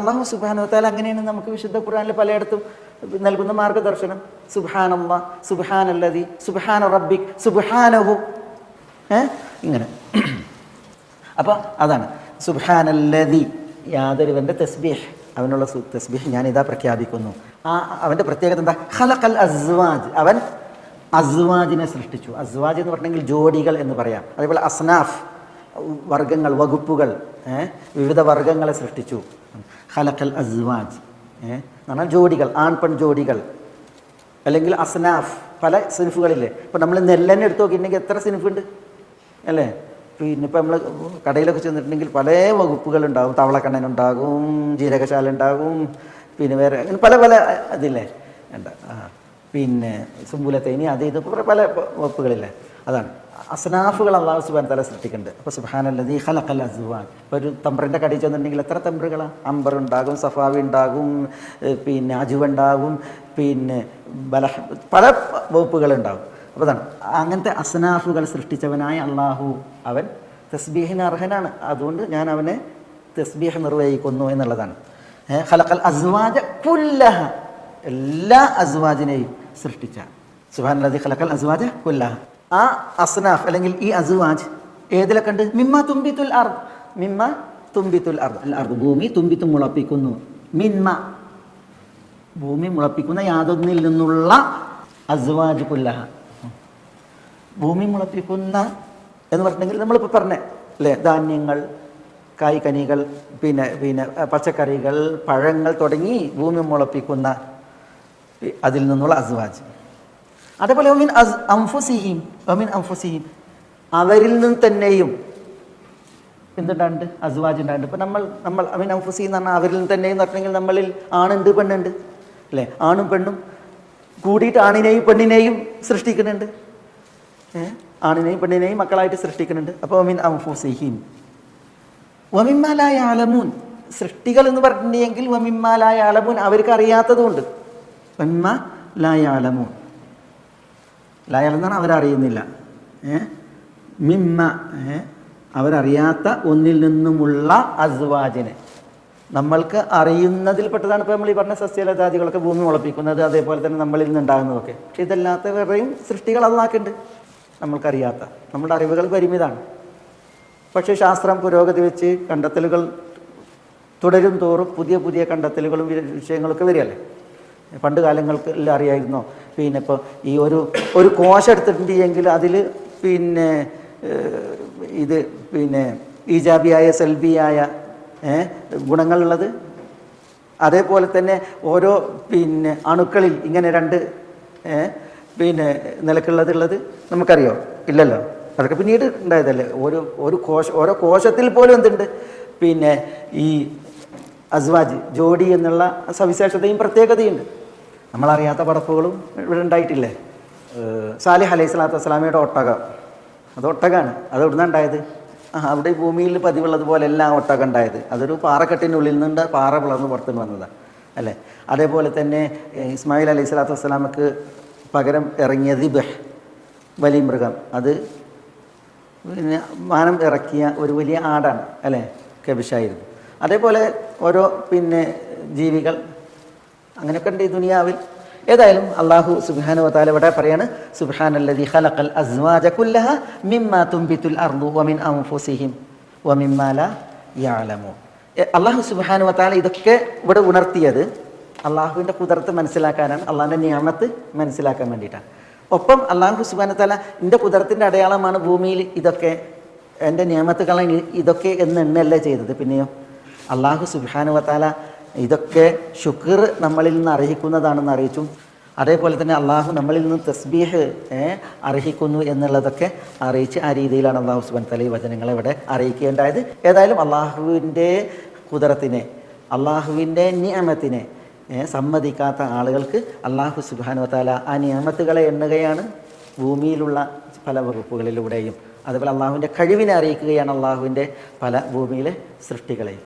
അല്ലാഹു സുബ്ഹാനഹു വ തആല അങ്ങനെയാണ് നമുക്ക് വിശുദ്ധ ഖുർആനിൽ പലയിടത്തും നൽകുന്ന മാർഗ്ഗദർശനം. സുബ്ഹാനല്ലാഹ്, സുബ്ഹാനല്ലദി, സുബ്ഹാന റബ്ബിക്, സുബ്ഹാനഹു, ഇങ്ങനെ. അപ്പോൾ അതാണ് സുബ്ഹാനല്ലദി, യാതൊരുവൻ്റെ തസ്ബീഹ്, അവനുള്ള തസ്ബീഹ് ഞാനിതാ പ്രഖ്യാപിക്കുന്നു. അവൻ്റെ പ്രത്യേകത എന്താ? ഖലഖൽ അസ്വാജ്, അവൻ അസ്വാജിനെ സൃഷ്ടിച്ചു. അസ്വാജ് എന്ന് പറഞ്ഞെങ്കിൽ ജോഡികൾ എന്ന് പറയാം. അതേപോലെ അസ്നാഫ്, വർഗങ്ങൾ, വകുപ്പുകൾ, വിവിധ വർഗങ്ങളെ സൃഷ്ടിച്ചു. ഖലഖൽ അസ്വാജ് എന്ന് പറഞ്ഞാൽ ജോഡികൾ, ആൺ പെൺ ജോഡികൾ, അല്ലെങ്കിൽ അസ്നാഫ്, പല സിൻഫുകളില്ലേ. ഇപ്പം നമ്മൾ നെല്ലെണ്ണ എടുത്ത് നോക്കിയിട്ടുണ്ടെങ്കിൽ എത്ര സിൻഫുണ്ട് അല്ലേ? പിന്നെ ഇപ്പം നമ്മൾ കടയിലൊക്കെ ചെന്നിട്ടുണ്ടെങ്കിൽ പല വകുപ്പുകളുണ്ടാകും. തവളക്കണ്ണനുണ്ടാകും, ജീരകശാല ഉണ്ടാകും, പിന്നെ വേറെ അങ്ങനെ പല പല ഇതില്ലേ ഉണ്ട്. പിന്നെ സുംബുലത്തേനി, അത് ഇത് പല വകുപ്പുകളില്ലേ. അതാണ് അസ്നാഫുകൾ അല്ലാഹു സുബ്ഹാനഹു വ തആല സൃഷ്ടിക്കുന്നുണ്ട്. അപ്പോൾ സുബ്ഹാനല്ലദീ ഖലഖൽ അസ്വാജ്. ഇപ്പോൾ ഒരു തമ്പ്രൻ്റെ കടയിൽ ചെന്നിട്ടുണ്ടെങ്കിൽ എത്ര തമ്പ്രുകളാണ്? അംബർ ഉണ്ടാകും, സഫാവി ഉണ്ടാകും, പിന്നെ അജുവ ഉണ്ടാകും, പിന്നെ പല വകുപ്പുകളുണ്ടാകും. അപ്പോൾ അതാണ് അങ്ങനത്തെ അസ്നാഫുകൾ സൃഷ്ടിച്ചവനായ അള്ളാഹു, അവൻ തസ്ബീഹിന് അർഹനാണ്. അതുകൊണ്ട് ഞാൻ അവനെ തസ്ബീഹ് നിർവഹിക്കുന്നു എന്നുള്ളതാണ്. ഖലഖൽ അസ്വാജ കുല്ലഹ, എല്ലാ അസ്വാജിനെയും സൃഷ്ടിച്ച. സുബ്ഹാനല്ലദീ ഖലഖൽ അസ്വാജ കുല്ലഹ. ആ അസ്നാഫ് അല്ലെങ്കിൽ ഈ അസ്വാജ് ഏതിലൊക്കെ ഉണ്ട്? മിമ്മ തുംബിത്തുൽ അർദ്, മിമ്മ തുംബിത്തുൽ അർദ്, അർദ് ഭൂമി, തുംബിത്തും മുളപ്പിക്കുന്നു, മിന്മ ഭൂമി മുളപ്പിക്കുന്ന യാതൊന്നിൽ നിന്നുള്ള അസ്വാജ് കുല്ലഹ. ഭൂമി മുളപ്പിക്കുന്ന എന്ന് പറഞ്ഞിട്ടുണ്ടെങ്കിൽ നമ്മളിപ്പോൾ പറഞ്ഞ അല്ലേ, ധാന്യങ്ങൾ, കായ്കനികൾ, പിന്നെ പിന്നെ പച്ചക്കറികൾ, പഴങ്ങൾ തുടങ്ങി ഭൂമി മുളപ്പിക്കുന്ന അതിൽ നിന്നുള്ള അസ്വാജ്. അതേപോലെ ഒമിൻ അൻഫുസിഹിം, ഒമിൻ അൻഫുസിഹിം, അവരിൽ നിന്ന് തന്നെയും എന്തുണ്ടാണ്ട്? അസ്വാജ് ഉണ്ടാണ്ട്. ഇപ്പം നമ്മൾ അമിൻ അൻഫുസിഹിം എന്ന് പറഞ്ഞാൽ അവരിൽ നിന്ന് തന്നെയും പറഞ്ഞെങ്കിൽ നമ്മളിൽ ആണുണ്ട് പെണ്ണുണ്ട് അല്ലേ? ആണും പെണ്ണും കൂടിയിട്ട് ആണിനെയും പെണ്ണിനെയും സൃഷ്ടിക്കുന്നുണ്ട്. ആണിനെയും പെണ്ണിനെയും മക്കളായിട്ട് സൃഷ്ടിക്കുന്നുണ്ട്. അപ്പോൾ ഒമിൻ അൻഫുസിഹിം വമിമ്മാ ലാ യഅലമൂൻ, സൃഷ്ടികൾ എന്ന് പറഞ്ഞിട്ടുണ്ടെങ്കിൽ വമിമ്മാ ലാ യഅലമൂൻ, അവർക്ക് അറിയാത്തതുകൊണ്ട്. വമിമ്മാ ലാ യഅലമൂൻ, ലാ യഅലമൂൻ എന്ന് പറഞ്ഞാൽ അവരറിയുന്നില്ല. മിമ്മ, അവരറിയാത്ത ഒന്നിൽ നിന്നുമുള്ള അസ്വാജിനെ, നമ്മൾക്ക് അറിയുന്നതിൽപ്പെട്ടതാണ്. ഇപ്പോൾ നമ്മൾ ഈ പറഞ്ഞ സസ്യലതാദികളൊക്കെ ഭൂമി മുളപ്പിക്കുന്നത്, അതേപോലെ തന്നെ നമ്മളിൽ നിന്നുണ്ടാകുന്നതൊക്കെ. പക്ഷെ ഇതല്ലാത്ത വേറെയും സൃഷ്ടികൾ അല്ലാഹുണ്ട്, നമ്മൾക്കറിയാത്ത. നമ്മുടെ അറിവുകൾ പരിമിതമാണ്. പക്ഷേ ശാസ്ത്രം പുരോഗതി വെച്ച് കണ്ടെത്തലുകൾ തുടരും തോറും പുതിയ പുതിയ കണ്ടെത്തലുകളും വിഷയങ്ങളൊക്കെ വരികയല്ലേ. പണ്ട് കാലങ്ങൾക്ക് എല്ലാം അറിയായിരുന്നോ? പിന്നെ ഇപ്പോൾ ഈ ഒരു കോശം എടുത്തിട്ടുണ്ടെങ്കിൽ അതിൽ പിന്നെ ഇത് പിന്നെ ഈജാബിയായ സൽബിയായ ഗുണങ്ങളുള്ളത്, അതേപോലെ തന്നെ ഓരോ പിന്നെ അണുക്കളിൽ ഇങ്ങനെ രണ്ട് പിന്നെ നിലക്കുള്ളതുള്ളത് നമുക്കറിയോ? ഇല്ലല്ലോ. അതൊക്കെ പിന്നീട് ഉണ്ടായതല്ലേ. ഓരോ കോശത്തിൽ പോലും എന്തുണ്ട്? പിന്നെ ഈ അസ്വാജ്, ജോഡി എന്നുള്ള സവിശേഷതയും പ്രത്യേകതയുണ്ട്. നമ്മളറിയാത്ത പടപ്പുകളും ഇവിടെ ഉണ്ടായിട്ടില്ലേ? സാലിഹ് അലൈഹി സ്വലാത്തു വസ്സലാമയുടെ ഒട്ടകം, അത് ഒട്ടകമാണ്. അത് എവിടുന്നാണ് ഉണ്ടായത്? അവിടെ ഭൂമിയിൽ പതിവുള്ളത് എല്ലാം ഒട്ടകം ഉണ്ടായത്. അതൊരു പാറക്കെട്ടിനുള്ളിൽ നിന്ന് പാറ പിളർന്ന് പുറത്തുനിന്ന് വന്നതാണ് അല്ലേ. അതേപോലെ തന്നെ ഇസ്മായിൽ അലൈഹി സ്വലാത്തു വസ്സലാമക്ക് പകരം ഇറങ്ങിയ ദിബ്ഹ്, വലിയ മൃഗം, അത് പിന്നെ മാനം ഇറക്കിയ ഒരു വലിയ ആടാണ് അല്ലേ, കബിഷായിരുന്നു. അതേപോലെ ഓരോ പിന്നെ ജീവികൾ അങ്ങനെയൊക്കെ ഉണ്ട് ഈ ദുനിയാവിൽ. ഏതായാലും അല്ലാഹു സുബ്ഹാനഹു വ തആല ഇവിടെ പറയാണ് സുബ്ഹാനല്ലദീ ഖലഖൽ അസ്വാജ കുല്ലഹ മിമ്മാ തുംബിത്തുൽ അർദു വമിൻ അൻഫുസിഹിം വമിമ്മാ ലാ യഅലമൂൻ. അല്ലാഹു സുബ്ഹാനഹു വ തആല ഇതൊക്കെ ഇവിടെ ഉണർത്തിയത് അള്ളാഹുവിൻ്റെ ഖുദ്റത്ത് മനസ്സിലാക്കാനാണ്, അള്ളാഹിൻ്റെ നിഅമത്ത് മനസ്സിലാക്കാൻ വേണ്ടിയിട്ടാണ്. ഒപ്പം അല്ലാഹു സുബ്ഹാനഹു വ തആല എൻ്റെ ഖുദ്റത്തിൻ്റെ അടയാളമാണ് ഭൂമിയിൽ ഇതൊക്കെ, എൻ്റെ നിഅമത്തുകളാണ് ഇതൊക്കെ എന്ന് എണ്ണയല്ലേ ചെയ്തത്. പിന്നെയോ അല്ലാഹു സുബ്ഹാനഹു വ തആല ഇതൊക്കെ ശുക്ർ നമ്മളിൽ നിന്ന് അർഹിക്കുന്നതാണെന്ന് അറിയിച്ചു. അതേപോലെ തന്നെ അള്ളാഹു നമ്മളിൽ നിന്ന് തസ്ബീഹ് അർഹിക്കുന്നു എന്നുള്ളതൊക്കെ അറിയിച്ച് ആ രീതിയിലാണ് അല്ലാഹു സുബ്ഹാനഹു വ തആല ഈ വചനങ്ങളെ ഇവിടെ അറിയിക്കേണ്ടായത്. ഏതായാലും അള്ളാഹുവിൻ്റെ ഖുദ്റത്തിനെ, അള്ളാഹുവിൻ്റെ നിഅമത്തിനെ സമ്മതിക്കാത്ത ആളുകൾക്ക് അല്ലാഹു സുബ്ഹാനഹു വ തആല ആ നിഅമത്തുകളെ എണ്ണുകയാണ് ഭൂമിയിലുള്ള പല വകുപ്പുകളിലൂടെയും. അതുപോലെ അള്ളാഹുവിൻ്റെ കഴിവിനെ അറിയിക്കുകയാണ് അള്ളാഹുവിൻ്റെ പല ഭൂമിയിലെ സൃഷ്ടികളെയും.